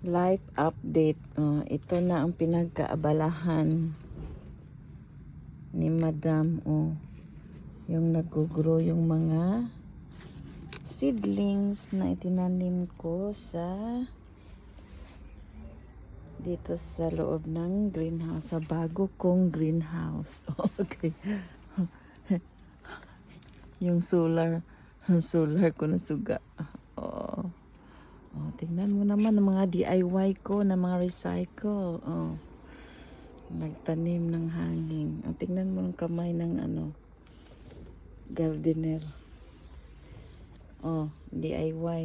Life update. Ito na ang pinagkaabalahan ni Madam. Yung nag-grow yung mga seedlings na itinanim ko dito sa loob ng greenhouse, sa bago kong greenhouse. Okay. Yung solar ko na suga. Tingnan mo naman ang mga DIY ko na mga recycle. Nagtanim ng hanging. Tingnan mo ang kamay ng gardener. DIY.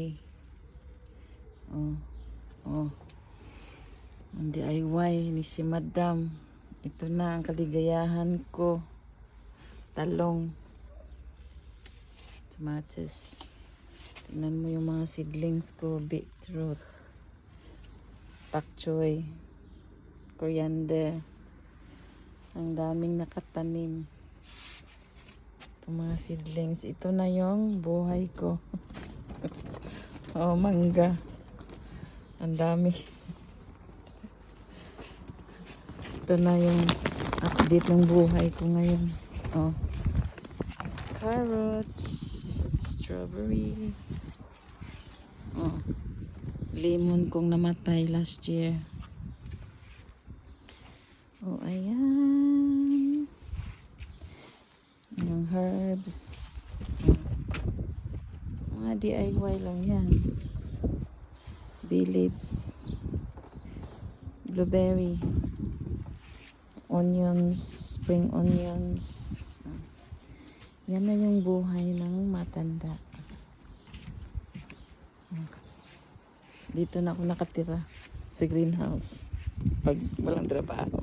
Ang DIY ni si Madam. Ito na ang kaligayahan ko. Talong. Tomates. Tingnan mo yung mga seedlings ko. Beetroot. Pak choy. Coriander. Ang daming nakatanim. Itong mga seedlings. Ito na yung buhay ko. Mangga. Ang dami. Ito na yung update ng buhay ko ngayon. Carrots. Strawberry. Lemon kong namatay last year. Ayan. Yung herbs. Mga DIY lang yan. Bay leaves. Blueberry. Onions. Spring onions. Yan na yung buhay ng matanda. Dito na ako nakatira sa greenhouse pag walang trabaho.